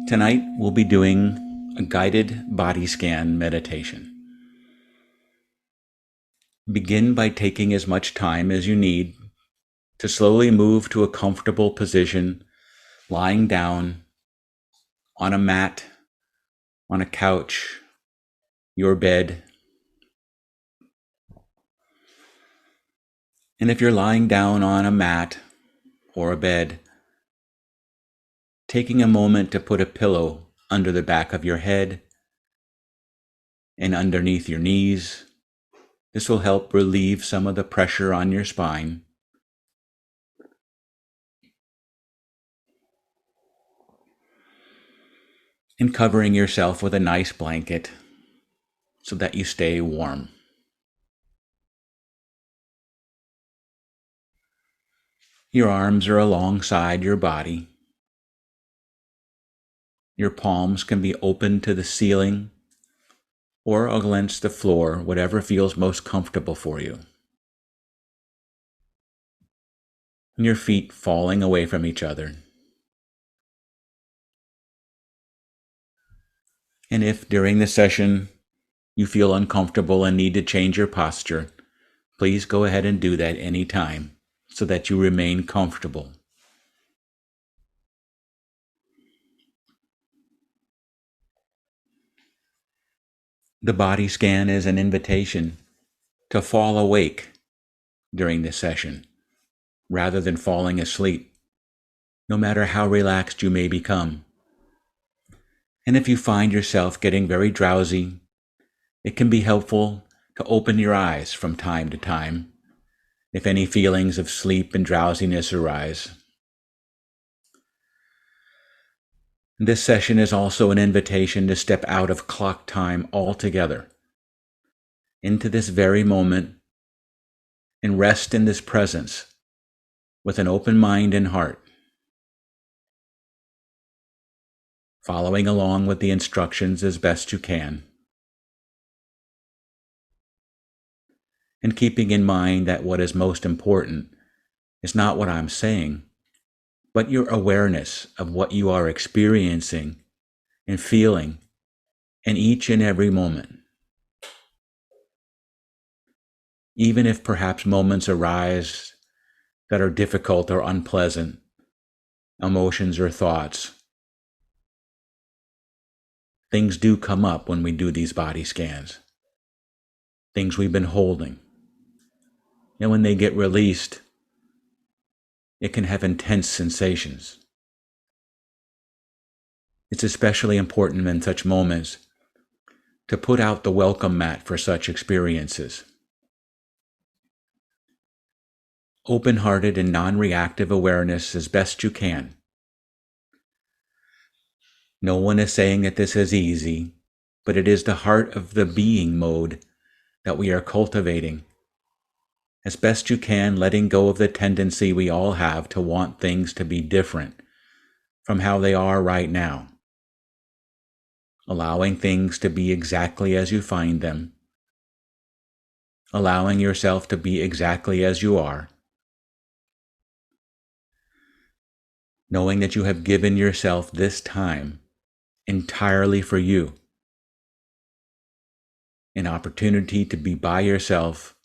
Tonight we'll be doing a guided body scan meditation. Begin by taking as much time as you need to slowly move to a comfortable position, lying down on a mat, on a couch, your bed. And if you're lying down on a mat or a bed, taking a moment to put a pillow under the back of your head and underneath your knees. This will help relieve some of the pressure on your spine. And covering yourself with a nice blanket so that you stay warm. Your arms are alongside your body. Your palms can be open to the ceiling or against the floor, whatever feels most comfortable for you. And your feet falling away from each other. And if during the session you feel uncomfortable and need to change your posture, please go ahead and do that anytime so that you remain comfortable. The body scan is an invitation to fall awake during this session, rather than falling asleep, no matter how relaxed you may become. And if you find yourself getting very drowsy, it can be helpful to open your eyes from time to time if any feelings of sleep and drowsiness arise. This session is also an invitation to step out of clock time altogether, into this very moment, and rest in this presence with an open mind and heart, following along with the instructions as best you can, and keeping in mind that what is most important is not what I'm saying, but your awareness of what you are experiencing and feeling in each and every moment. Even if perhaps moments arise that are difficult or unpleasant, emotions or thoughts, things do come up when we do these body scans. Things we've been holding. And when they get released, it can have intense sensations. It's especially important in such moments to put out the welcome mat for such experiences. Open-hearted and non-reactive awareness as best you can. No one is saying that this is easy, but it is the heart of the being mode that we are cultivating. As best you can, letting go of the tendency we all have to want things to be different from how they are right now. Allowing things to be exactly as you find them. Allowing yourself to be exactly as you are. Knowing that you have given yourself this time entirely for you. An opportunity to be by yourself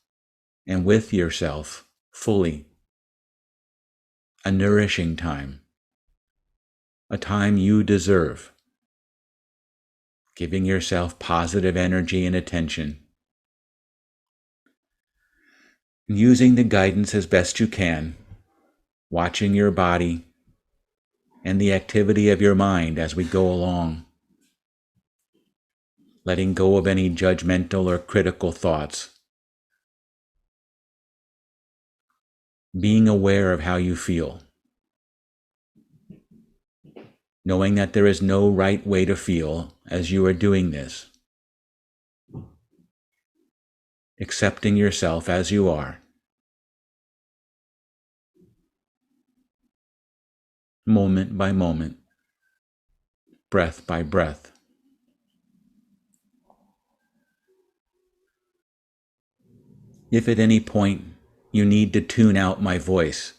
and with yourself fully. A nourishing time. A time you deserve. Giving yourself positive energy and attention. And using the guidance as best you can, watching your body and the activity of your mind as we go along. Letting go of any judgmental or critical thoughts. Being aware of how you feel. Knowing that there is no right way to feel as you are doing this. Accepting yourself as you are. Moment by moment. Breath by breath. If at any point you need to tune out my voice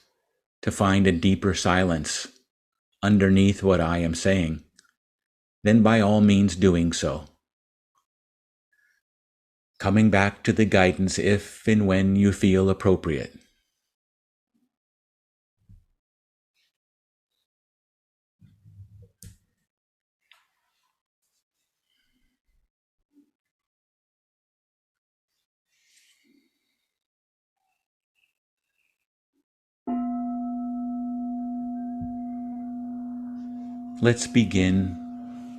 to find a deeper silence underneath what I am saying, then by all means doing so. Coming back to the guidance if and when you feel appropriate. Let's begin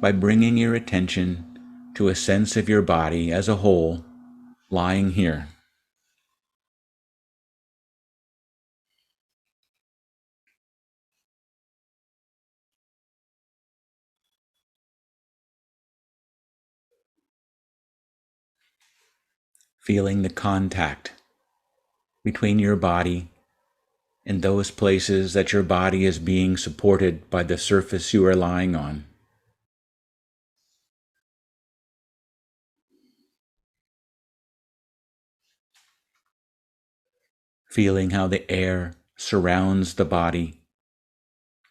by bringing your attention to a sense of your body as a whole lying here. Feeling the contact between your body and those places that your body is being supported by the surface you are lying on. Feeling how the air surrounds the body,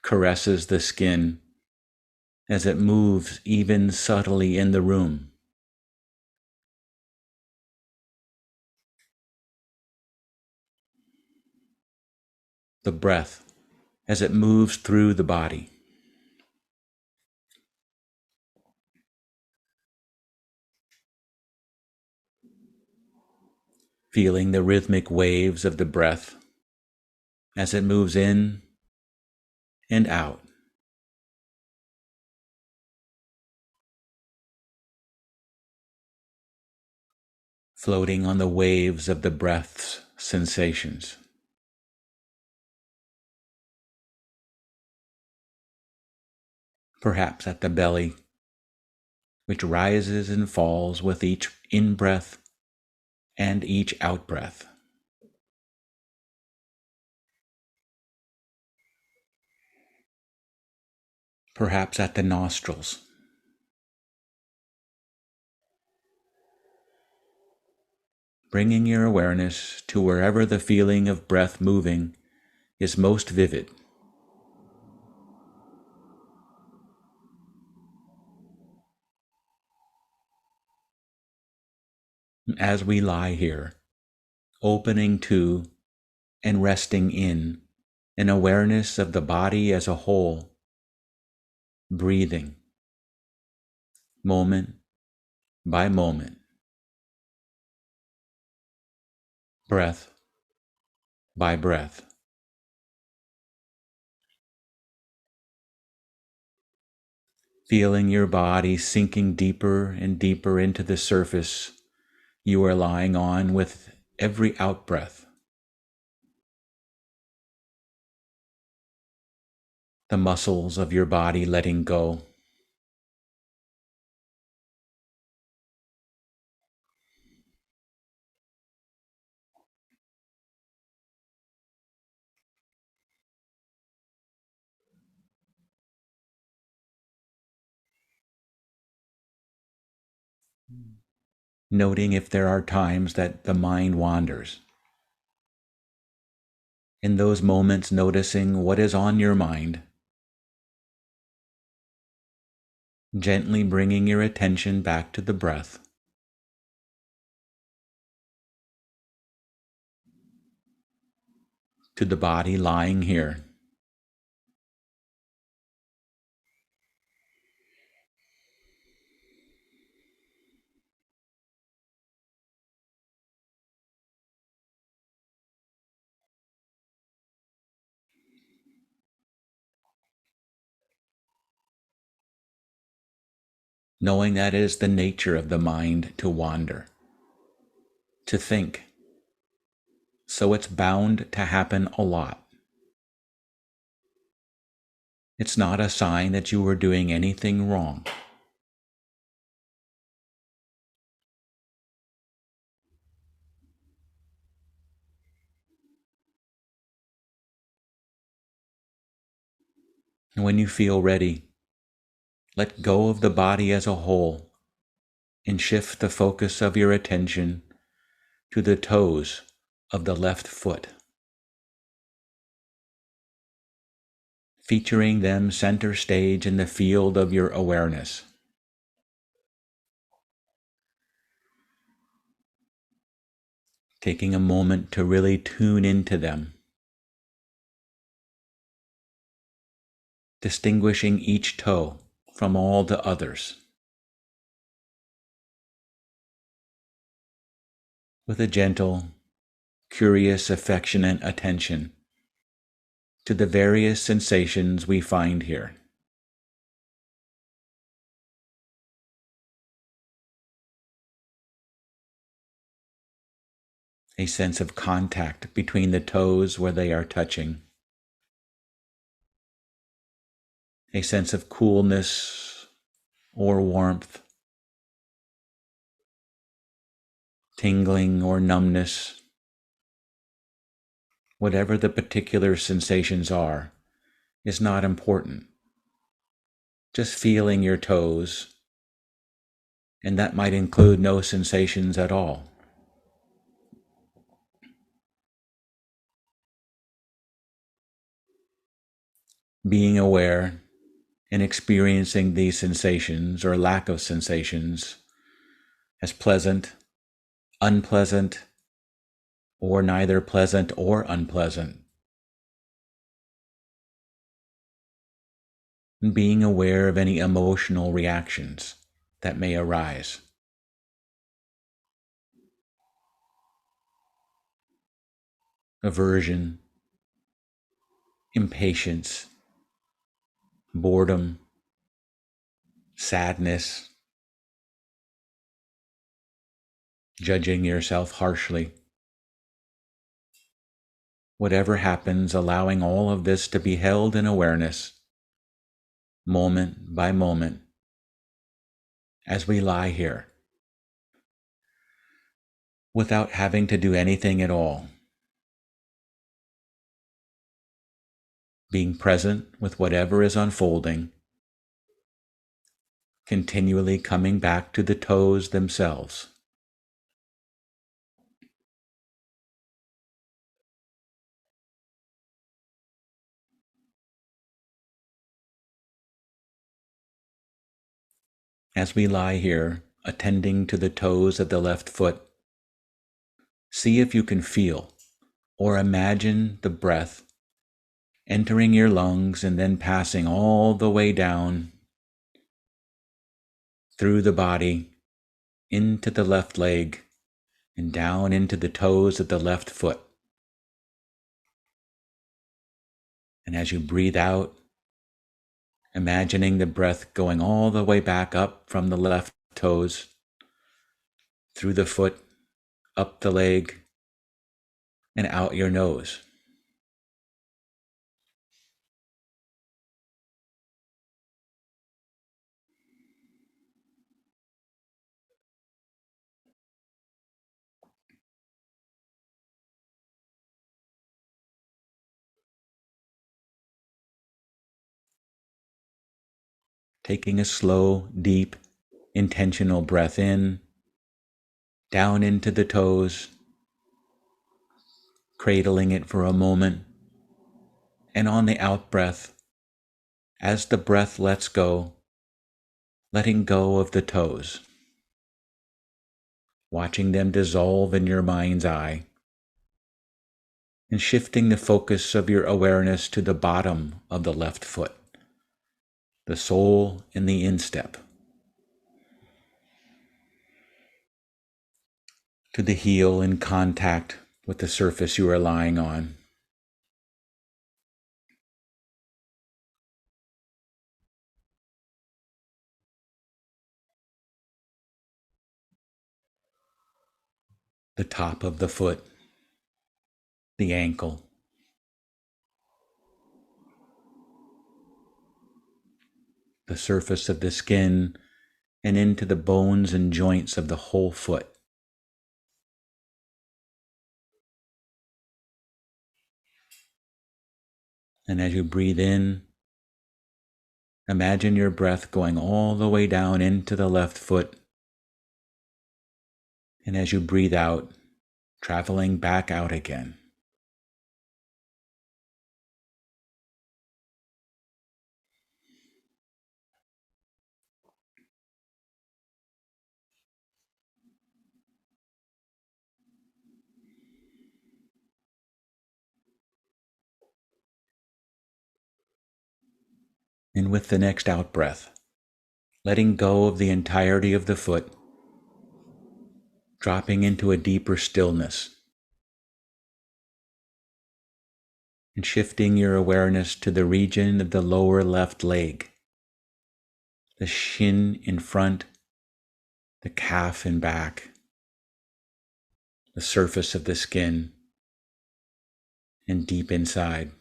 caresses the skin as it moves even subtly in the room. The breath as it moves through the body. Feeling the rhythmic waves of the breath as it moves in and out. Floating on the waves of the breath's sensations. Perhaps at the belly, which rises and falls with each in-breath and each out-breath. Perhaps at the nostrils, bringing your awareness to wherever the feeling of breath moving is most vivid. As we lie here, opening to and resting in an awareness of the body as a whole, breathing, moment by moment, breath by breath. Feeling your body sinking deeper and deeper into the surface you are lying on with every out-breath. The muscles of your body letting go. Noting if there are times that the mind wanders. In those moments, noticing what is on your mind. Gently bringing your attention back to the breath. To the body lying here. Knowing that it is the nature of the mind to wander, to think. So it's bound to happen a lot. It's not a sign that you were doing anything wrong. And when you feel ready, let go of the body as a whole and shift the focus of your attention to the toes of the left foot. featuring them center stage in the field of your awareness. Taking a moment to really tune into them, distinguishing each toe from all the others, with a gentle, curious, affectionate attention to the various sensations we find here. A sense of contact between the toes where they are touching. A sense of coolness or warmth, tingling or numbness. Whatever the particular sensations are, is not important. Just feeling your toes, and that might include no sensations at all. Being aware and experiencing these sensations or lack of sensations as pleasant, unpleasant, or neither pleasant or unpleasant. And being aware of any emotional reactions that may arise. Aversion, impatience, boredom, sadness, judging yourself harshly. Whatever happens, allowing all of this to be held in awareness, moment by moment, as we lie here, without having to do anything at all. Being present with whatever is unfolding, continually coming back to the toes themselves. As we lie here, attending to the toes of the left foot, see if you can feel or imagine the breath entering your lungs and then passing all the way down through the body, into the left leg, and down into the toes of the left foot. And as you breathe out, imagining the breath going all the way back up from the left toes, through the foot, up the leg, and out your nose. Taking a slow, deep, intentional breath in, down into the toes, cradling it for a moment, and on the out breath, as the breath lets go, letting go of the toes, watching them dissolve in your mind's eye, and shifting the focus of your awareness to the bottom of the left foot, the sole in the instep, to the heel in contact with the surface you are lying on. The top of the foot, the ankle, the surface of the skin, and into the bones and joints of the whole foot. And as you breathe in, imagine your breath going all the way down into the left foot. And as you breathe out, traveling back out again. And with the next out breath, letting go of the entirety of the foot, dropping into a deeper stillness, and shifting your awareness to the region of the lower left leg, the shin in front, the calf in back, the surface of the skin, and deep inside.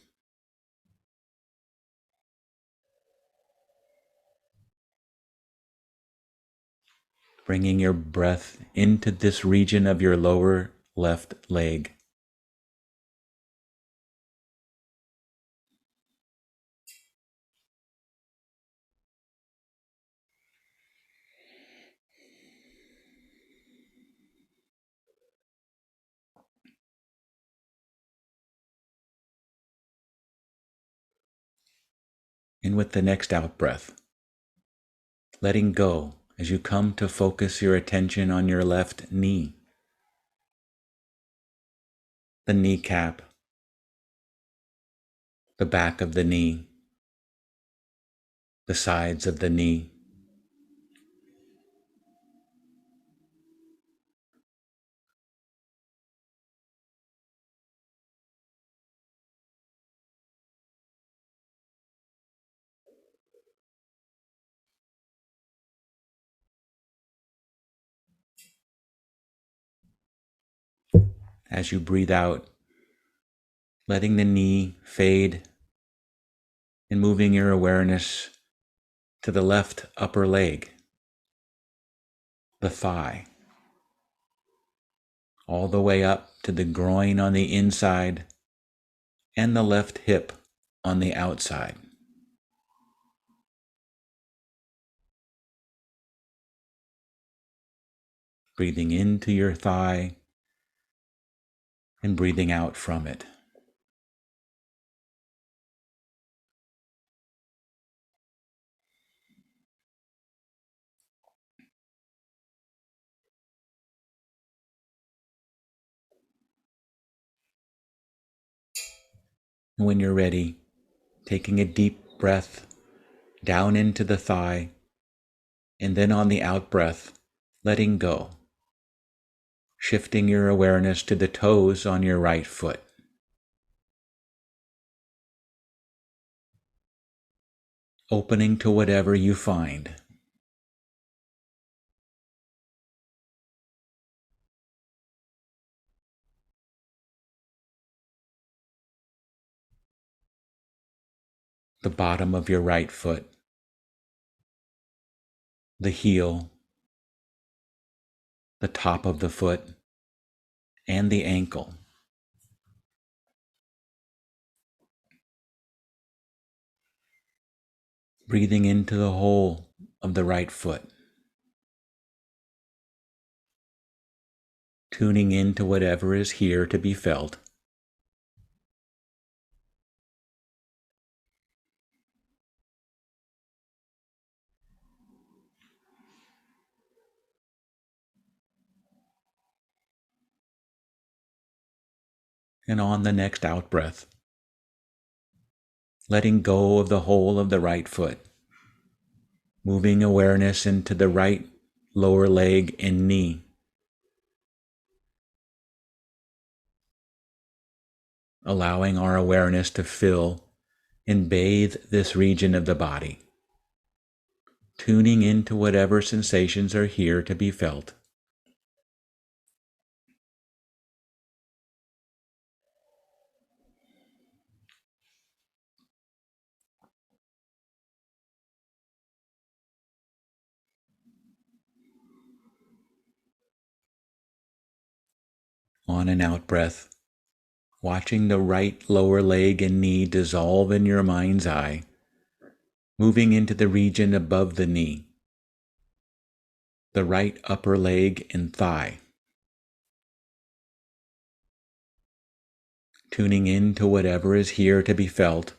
Bringing your breath into this region of your lower left leg. And with the next out breath, letting go as you come to focus your attention on your left knee, the kneecap, the back of the knee, the sides of the knee. As you breathe out, letting the knee fade and moving your awareness to the left upper leg, the thigh, all the way up to the groin on the inside and the left hip on the outside. Breathing into your thigh and breathing out from it. And when you're ready, taking a deep breath down into the thigh, and then on the out breath, letting go, shifting your awareness to the toes on your right foot. Opening to whatever you find. The bottom of your right foot, the heel, the top of the foot, and the ankle. Breathing into the whole of the right foot. Tuning into whatever is here to be felt. And on the next out breath, letting go of the whole of the right foot, moving awareness into the right lower leg and knee, allowing our awareness to fill and bathe this region of the body, tuning into whatever sensations are here to be felt. On an out breath, watching the right lower leg and knee dissolve in your mind's eye, moving into the region above the knee, the right upper leg and thigh, tuning into whatever is here to be felt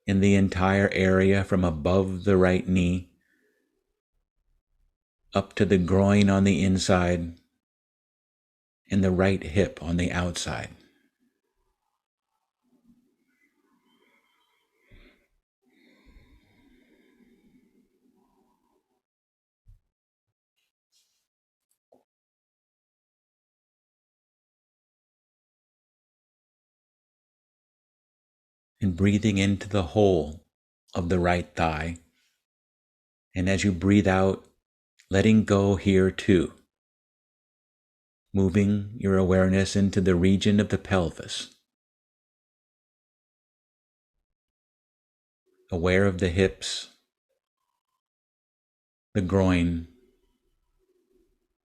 in the entire area from above the right knee up to the groin on the inside and the right hip on the outside. and breathing into the whole of the right thigh. And as you breathe out, letting go here too, moving your awareness into the region of the pelvis, aware of the hips, the groin,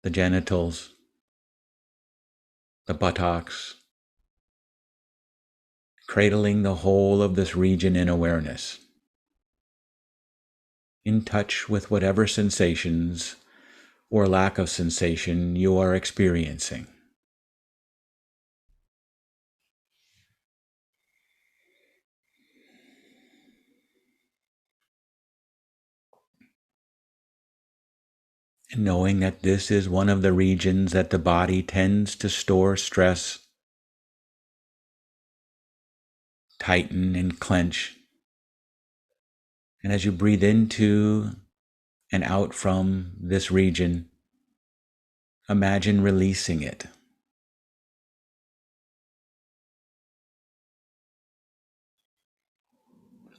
the genitals, the buttocks, cradling the whole of this region in awareness, in touch with whatever sensations or lack of sensation you are experiencing. And knowing that this is one of the regions that the body tends to store stress, tighten and clench. And as you breathe into and out from this region, imagine releasing it.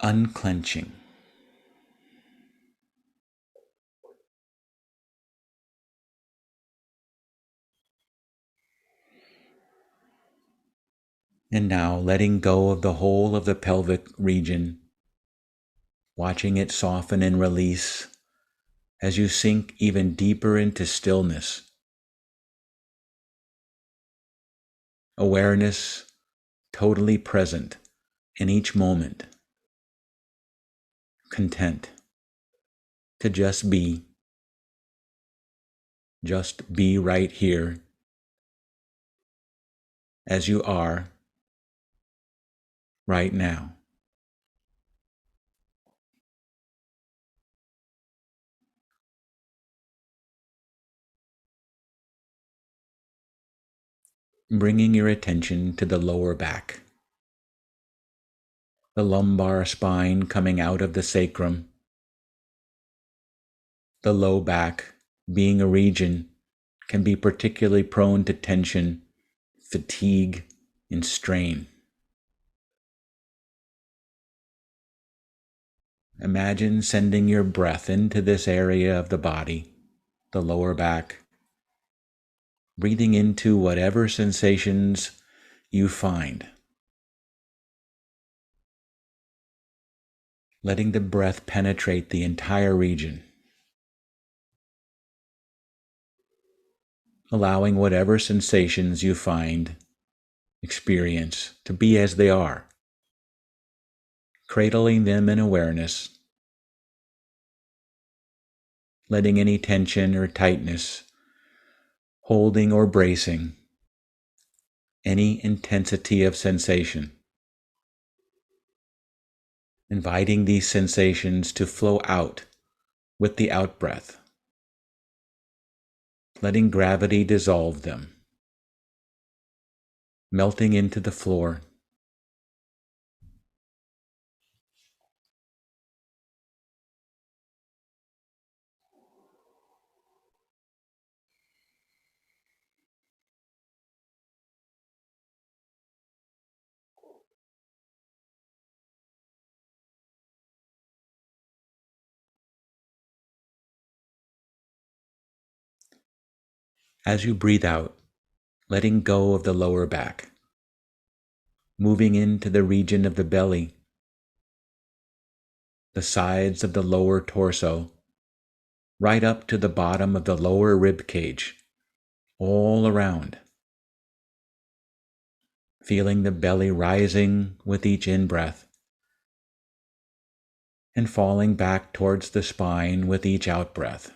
Unclenching. And now letting go of the whole of the pelvic region, watching it soften and release as you sink even deeper into stillness. Awareness totally present in each moment. Content to just be right here as you are right now. Bringing your attention to the lower back, the lumbar spine coming out of the sacrum, the low back being a region can be particularly prone to tension, fatigue, and strain. Imagine sending your breath into this area of the body, the lower back, breathing into whatever sensations you find. Letting the breath penetrate the entire region. Allowing whatever sensations you find, experience, to be as they are. Cradling them in awareness. Letting any tension or tightness, holding or bracing, any intensity of sensation. Inviting these sensations to flow out with the out-breath. Letting gravity dissolve them. Melting into the floor. As you breathe out, letting go of the lower back. Moving into the region of the belly, the sides of the lower torso, right up to the bottom of the lower rib cage, all around. Feeling the belly rising with each in-breath and falling back towards the spine with each out-breath.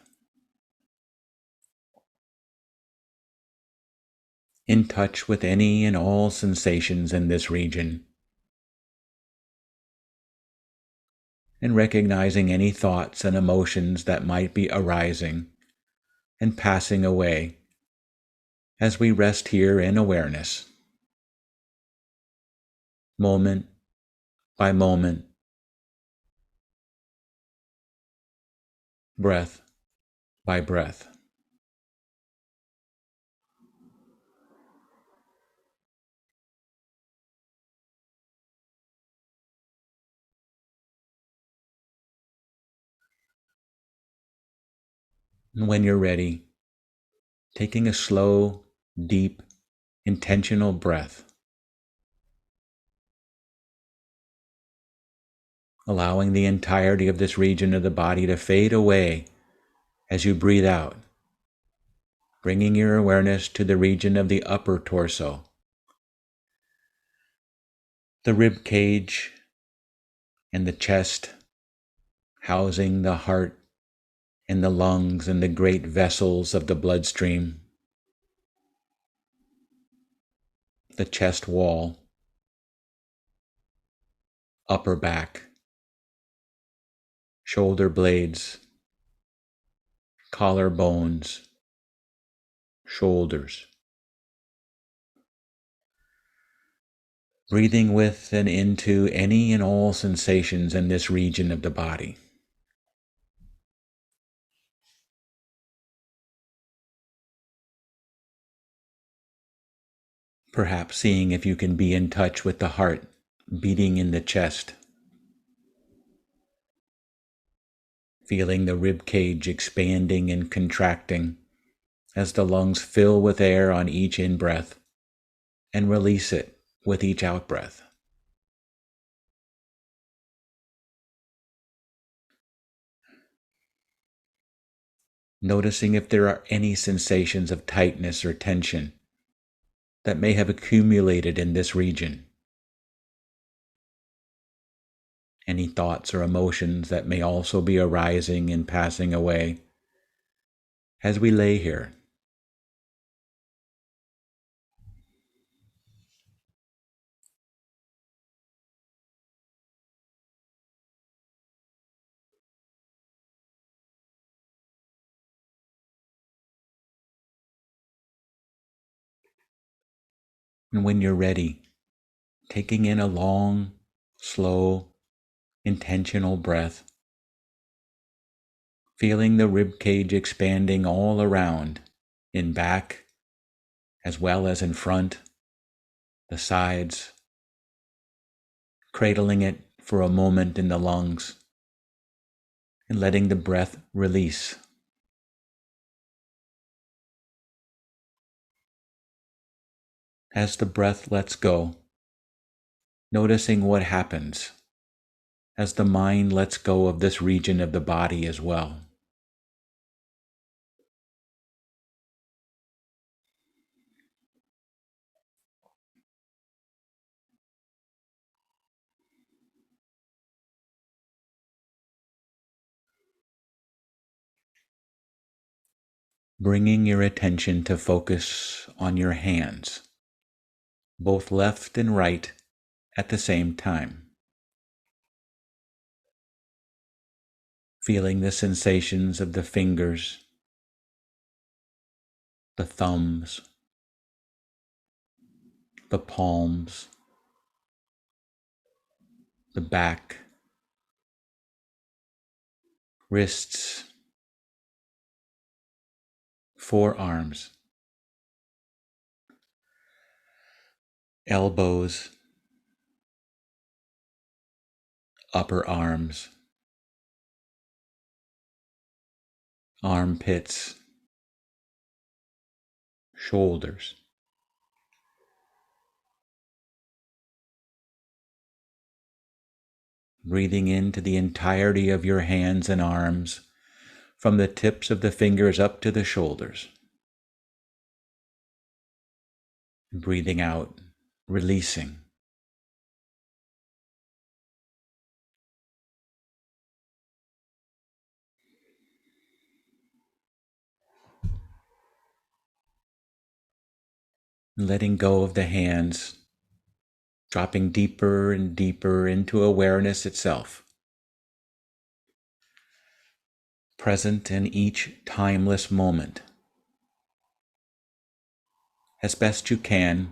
In touch with any and all sensations in this region, and recognizing any thoughts and emotions that might be arising and passing away as we rest here in awareness, moment by moment, breath by breath. And when you're ready, taking a slow, deep, intentional breath, allowing the entirety of this region of the body to fade away as you breathe out, bringing your awareness to the region of the upper torso, the rib cage and the chest, housing the heart and the lungs and the great vessels of the bloodstream, the chest wall, upper back, shoulder blades, collarbones, shoulders. Breathing with and into any and all sensations in this region of the body. Perhaps seeing if you can be in touch with the heart beating in the chest. Feeling the rib cage expanding and contracting as the lungs fill with air on each in-breath and release it with each out-breath. Noticing if there are any sensations of tightness or tension that may have accumulated in this region. Any thoughts or emotions that may also be arising and passing away as we lay here. And when you're ready, taking in a long, slow, intentional breath, feeling the rib cage expanding all around, in back as well as in front, the sides, cradling it for a moment in the lungs, and letting the breath release. As the breath lets go, noticing what happens as the mind lets go of this region of the body as well. Bringing your attention to focus on your hands, both left and right at the same time. Feeling the sensations of the fingers, the thumbs, the palms, the back, wrists, forearms, elbows, upper arms, armpits, shoulders. Breathing into the entirety of your hands and arms, from the tips of the fingers up to the shoulders. Breathing out, releasing. Letting go of the hands, dropping deeper and deeper into awareness itself. Present in each timeless moment. As best you can,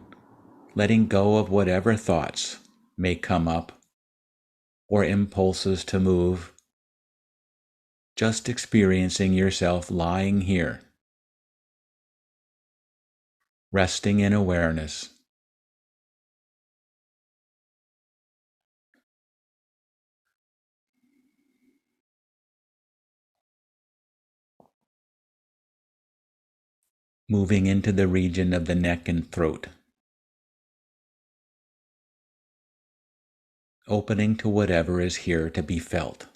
letting go of whatever thoughts may come up or impulses to move, just experiencing yourself lying here, resting in awareness. moving into the region of the neck and throat, opening to whatever is here to be felt.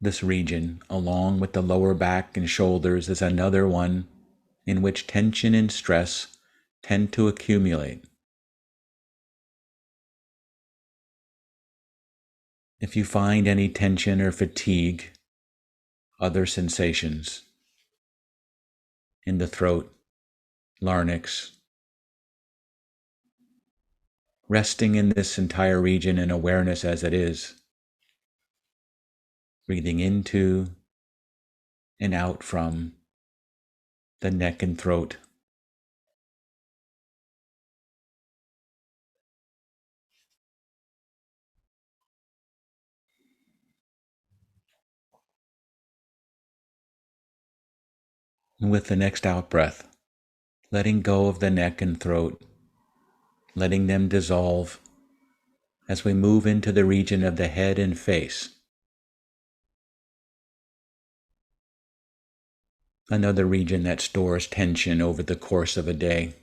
This region, along with the lower back and shoulders, is another one in which tension and stress tend to accumulate. If you find any tension or fatigue, other sensations in the throat, larynx, resting in this entire region in awareness as it is, breathing into and out from the neck and throat. And with the next out breath, letting go of the neck and throat, letting them dissolve as we move into the region of the head and face. Another region that stores tension over the course of a day.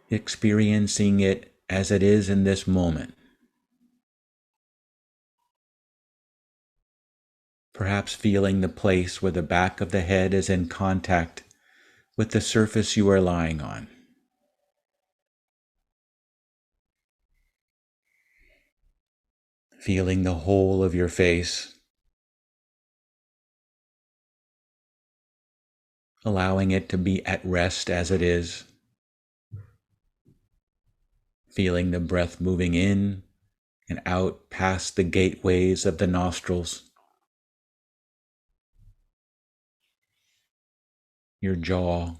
Experiencing it as it is in this moment. Perhaps feeling the place where the back of the head is in contact with the surface you are lying on. Feeling the whole of your face, allowing it to be at rest as it is. Feeling the breath moving in and out past the gateways of the nostrils, your jaw,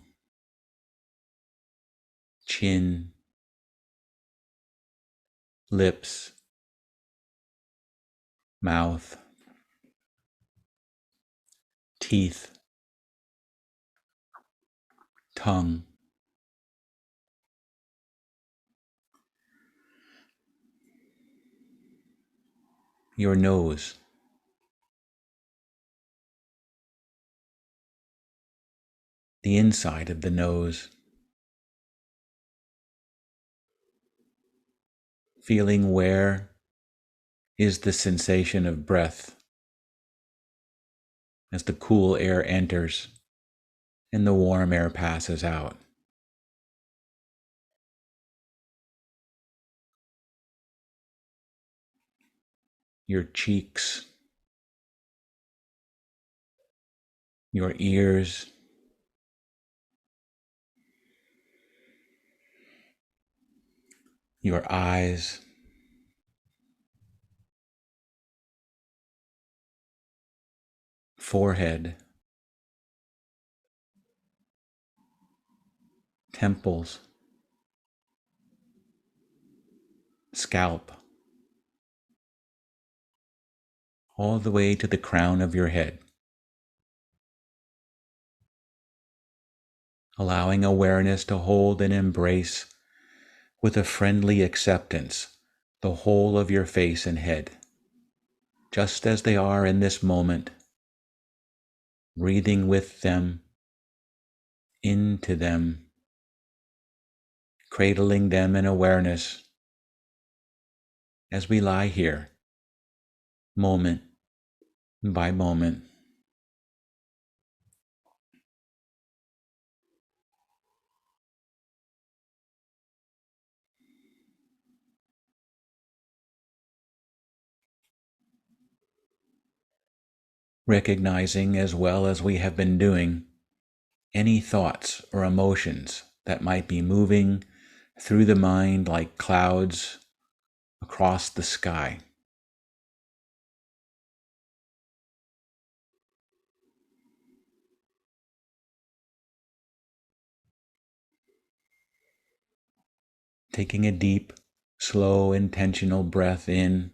chin, lips, mouth, teeth, tongue, your nose, the inside of the nose, feeling where is the sensation of breath as the cool air enters and the warm air passes out. Your cheeks, your ears, your eyes, forehead, temples, scalp, all the way to the crown of your head. Allowing awareness to hold and embrace with a friendly acceptance the whole of your face and head, just as they are in this moment, breathing with them, into them, cradling them in awareness as we lie here, moment by moment. Recognizing, as well as we have been doing, any thoughts or emotions that might be moving through the mind like clouds across the sky. Taking a deep, slow, intentional breath in,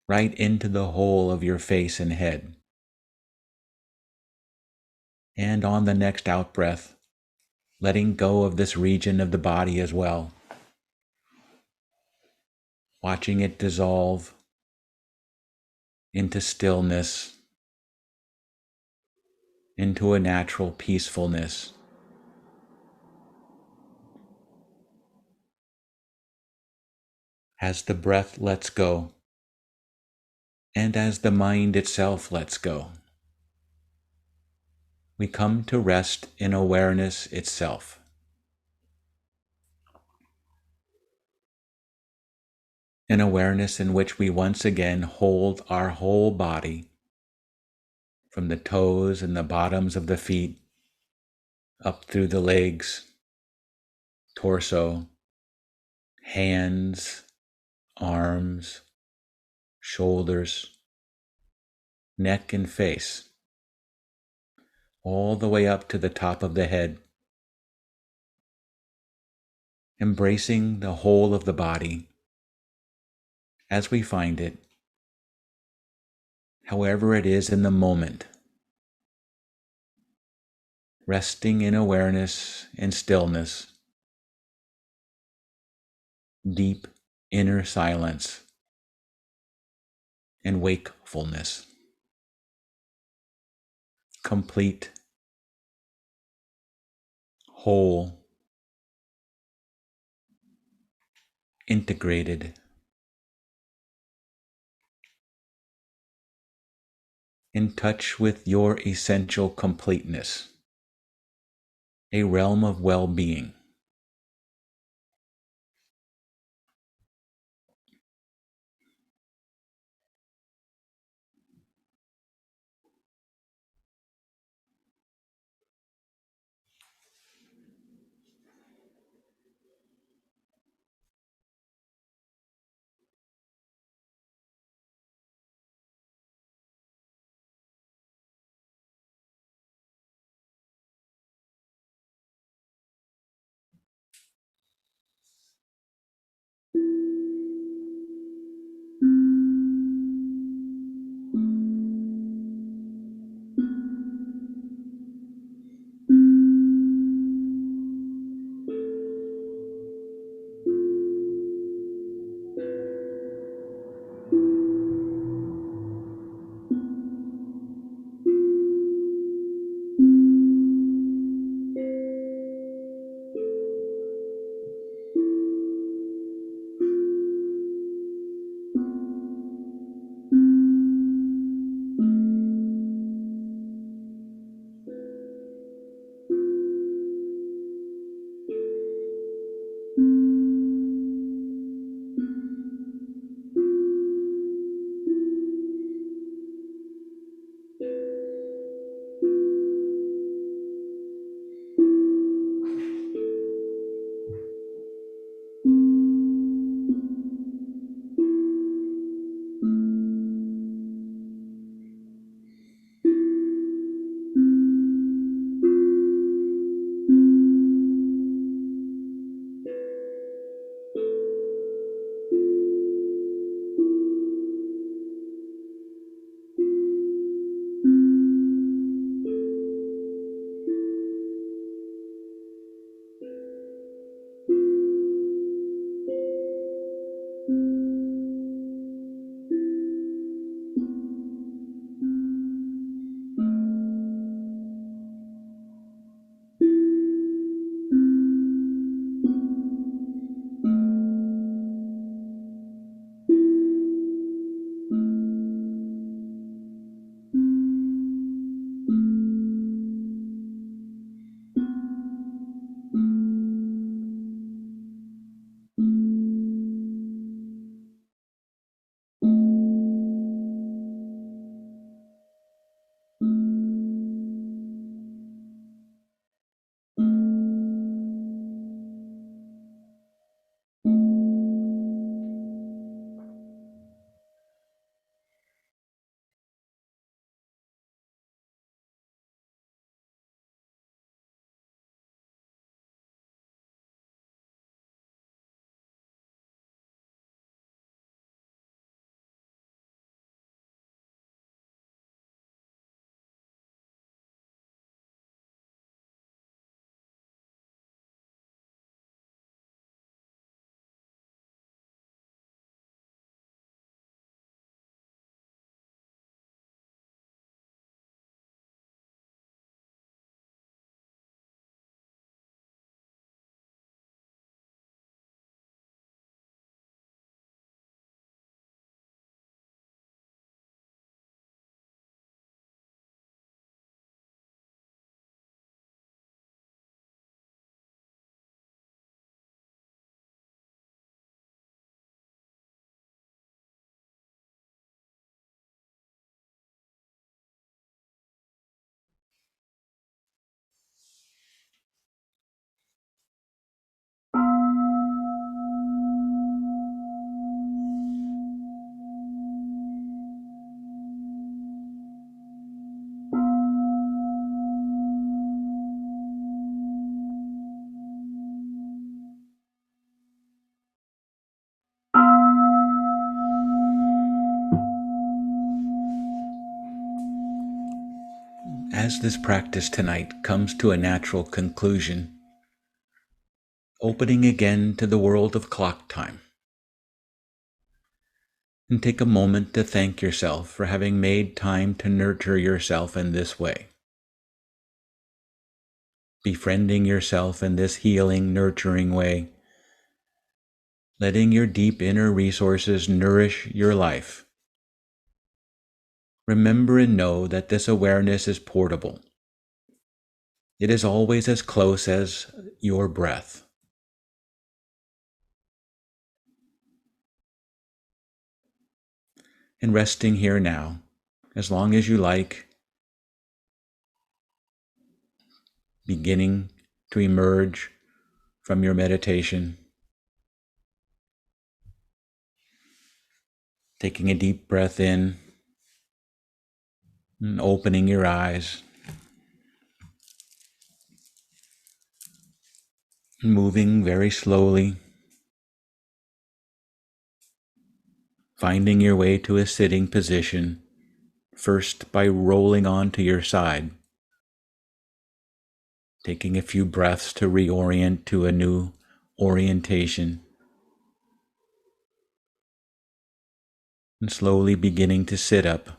right into the whole of your face and head. And on the next out breath, letting go of this region of the body as well. Watching it dissolve into stillness, into a natural peacefulness. As the breath lets go, and as the mind itself lets go, we come to rest in awareness itself. An awareness in which we once again hold our whole body, from the toes and the bottoms of the feet, up through the legs, torso, hands, arms, shoulders, neck and face, all the way up to the top of the head, embracing the whole of the body as we find it, however it is in the moment, resting in awareness and stillness, deep inner silence and wakefulness, complete, whole, integrated, in touch with your essential completeness, a realm of well-being. As this practice tonight comes to a natural conclusion, opening again to the world of clock time, and take a moment to thank yourself for having made time to nurture yourself in this way. Befriending yourself in this healing, nurturing way, letting your deep inner resources nourish your life. Remember and know that this awareness is portable. It is always as close as your breath. And resting here now, as long as you like, beginning to emerge from your meditation, taking a deep breath in and opening your eyes, moving very slowly, finding your way to a sitting position, first by rolling onto your side, taking a few breaths to reorient to a new orientation, and slowly beginning to sit up,